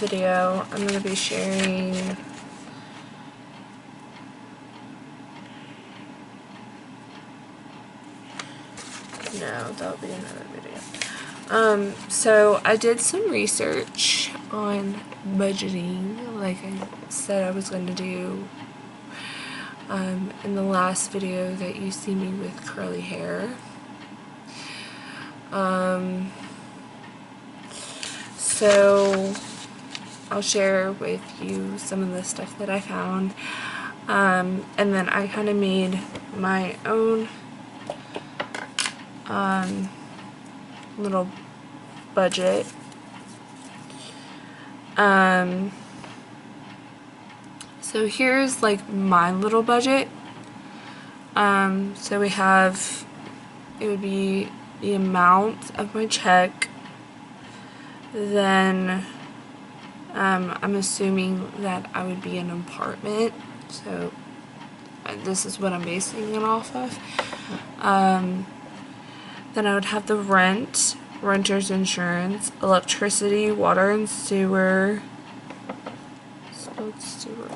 video, I'm going to be sharing no, that'll be another video. So I did some research on budgeting, like I said I was going to do in the last video that you see me with curly hair. So I'll share with you some of the stuff that I found, and then I kind of made my own little budget. So here's like my little budget. So we have, it would be the amount of my check, then I'm assuming that I would be in an apartment, so this is what I'm basing it off of. Then I would have the rent, renter's insurance, electricity, water and sewer, spelled sewer.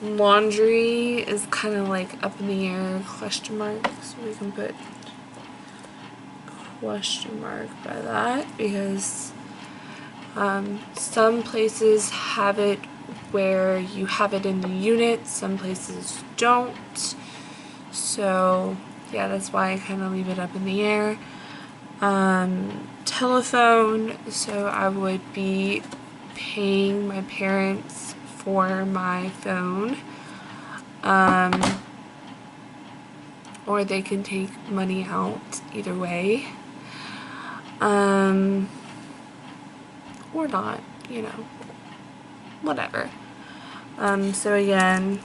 Laundry is kind of like up in the air, question mark, so we can put question mark by that, because some places have it where you have it in the unit, some places don't, so yeah, that's why I kind of leave it up in the air. Telephone, so I would be paying my parents for my phone, or they can take money out, either way, or not, you know, whatever. So again,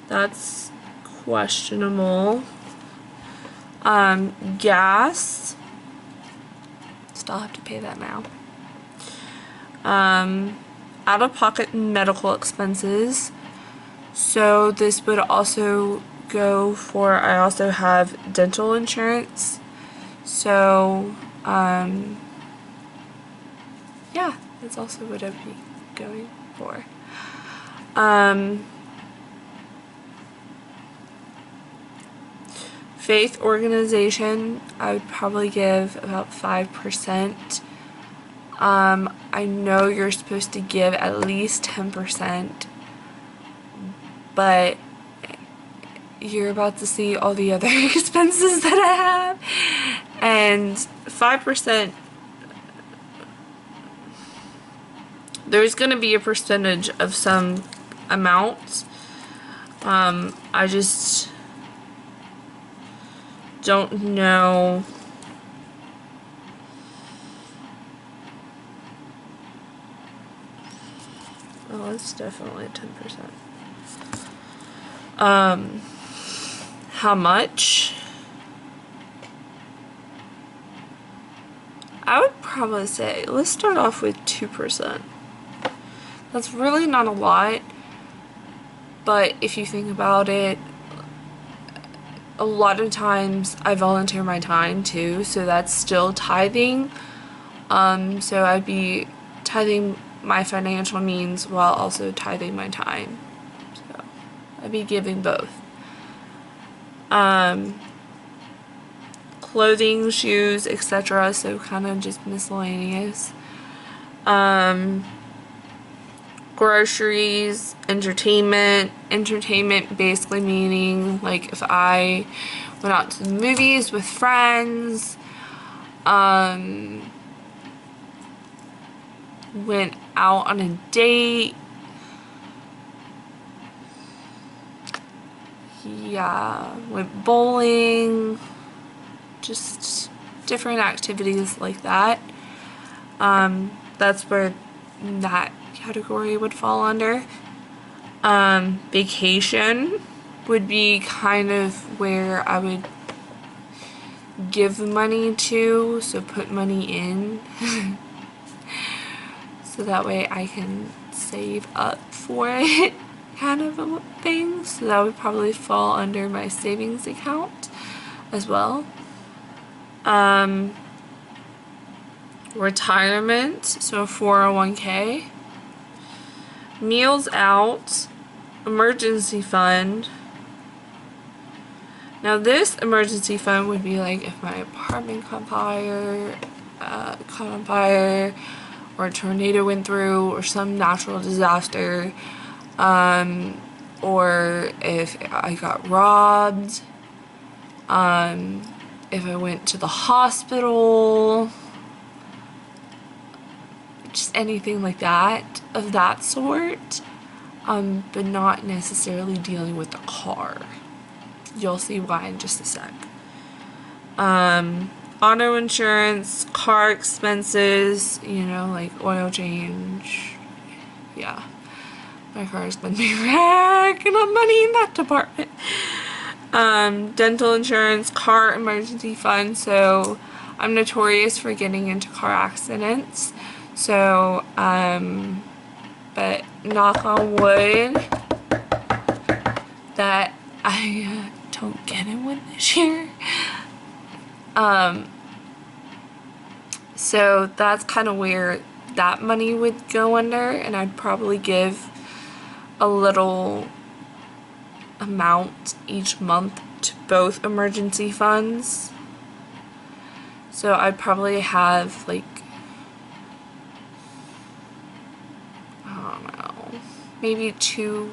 that's questionable. Gas, still have to pay that now. Out-of-pocket medical expenses, so this would also go for, I also have dental insurance, so yeah, that's also what I'd be going for. Faith organization, I would probably give about 5%. I know you're supposed to give at least 10%, but you're about to see all the other expenses that I have, and 5%, there's going to be a percentage of some amount. I just don't know. Oh, it's definitely 10%. How much? I would probably say, let's start off with 2%. That's really not a lot, but if you think about it, a lot of times I volunteer my time too, so that's still tithing. So I'd be tithing my financial means while also tithing my time. So I'd be giving both. Clothing, shoes, etc. So kind of just miscellaneous. Groceries, entertainment. Entertainment basically meaning like if I went out to the movies with friends, went out on a date, yeah, went bowling, just different activities like that. That's where that category would fall under. Vacation would be kind of where I would give money to, so put money in. So that way I can save up for it, kind of a thing. So that would probably fall under my savings account. as well. Retirement, so 401k. Meals out, emergency fund. Now this emergency fund would be like if my apartment caught on fire, or a tornado went through, or some natural disaster, or if I got robbed, if I went to the hospital, just anything like that, of that sort, but not necessarily dealing with the car. You'll see why in just a sec. Auto insurance, car expenses, you know, like oil change. Yeah, my car's been racking up money in that department. Dental insurance, car emergency fund. So I'm notorious for getting into car accidents. So, but knock on wood that I don't get in one this year. So that's kind of where that money would go under, and I'd probably give a little amount each month to both emergency funds. So I'd probably have like, I don't know, maybe two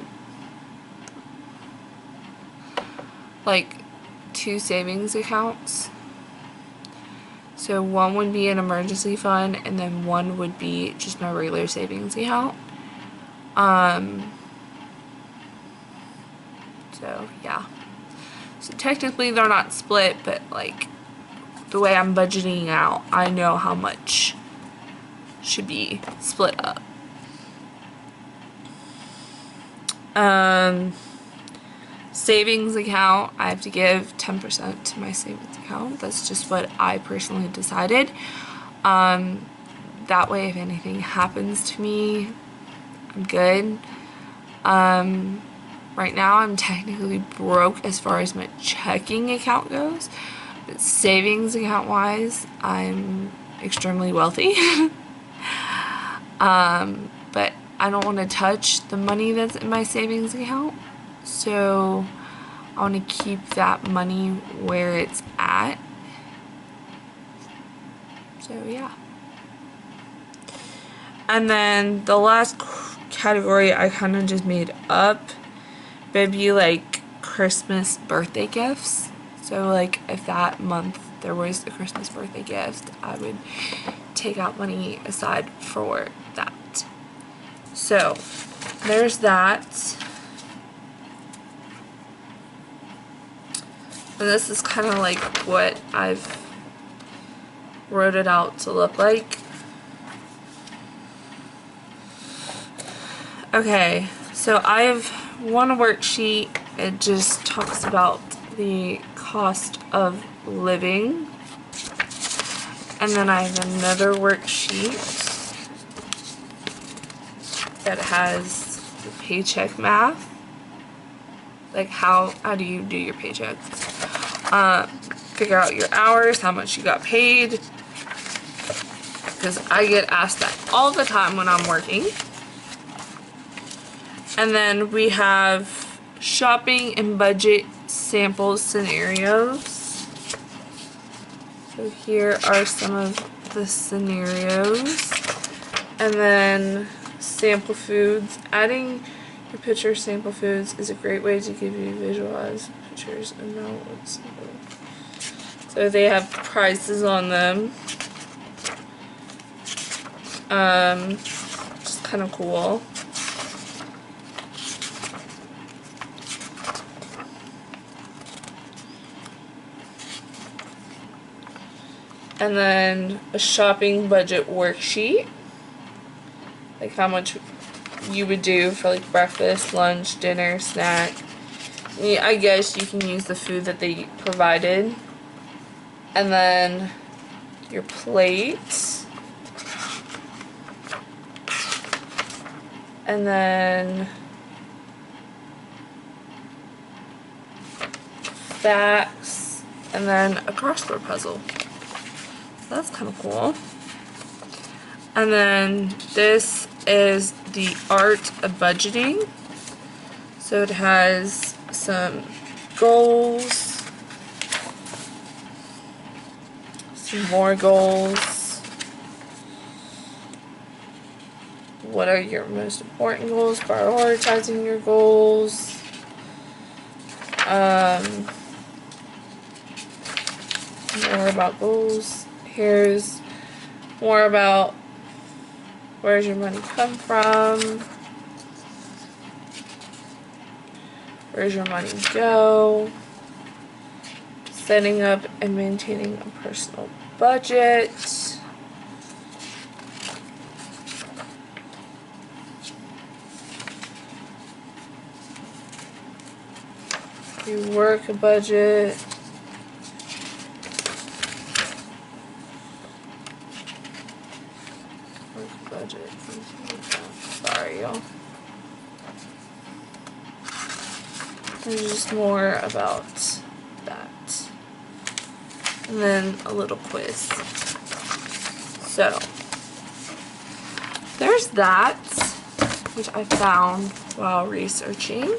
savings accounts. So one would be an emergency fund, and then one would be just my regular savings account. So yeah. So technically they're not split, but like the way I'm budgeting out, I know how much should be split up. Savings account, I have to give 10% to my savings account. That's just what I personally decided. That way if anything happens to me, I'm good. Right now I'm technically broke as far as my checking account goes, but savings account wise, I'm extremely wealthy. But I don't want to touch the money that's in my savings account. So I want to keep that money where it's at. So yeah. And then the last category I kind of just made up, but it'd be like Christmas birthday gifts. So like if that month there was a Christmas birthday gift, I would take out money aside for that. So there's that. And this is kind of like what I've wrote it out to look like. Okay, so I have one worksheet. It just talks about the cost of living. And then I have another worksheet that has the paycheck math. Like how do you do your paychecks? Figure out your hours, how much you got paid, because I get asked that all the time when I'm working. And then we have shopping and budget sample scenarios. So here are some of the scenarios. And then sample foods. Adding your picture sample foods is a great way to give you visualize pictures and know what's. So they have prices on them. Just kind of cool. And then a shopping budget worksheet. Like how much you would do for like breakfast, lunch, dinner, snack. Yeah, I guess you can use the food that they provided. And then your plate. And then facts. and then a crossword puzzle. That's kind of cool. And then this is the art of budgeting. So it has some goals, some more goals. What are your most important goals? Prioritizing your goals. More about goals. Here's more about where does your money come from? Where does your money go? Setting up and maintaining a personal budget. You work a budget. Work a budget. Sorry, y'all. There's just more about that. And then a little quiz. So, there's that, which I found while researching.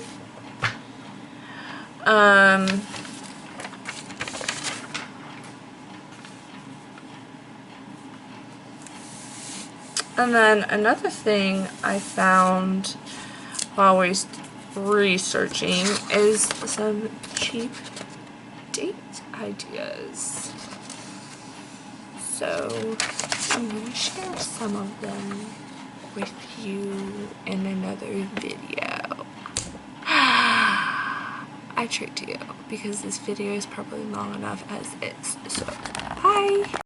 And then another thing I found while researching is some cheap date ideas. So I'm going to share some of them with you in another video. I tricked you because this video is probably long enough as is. So, bye!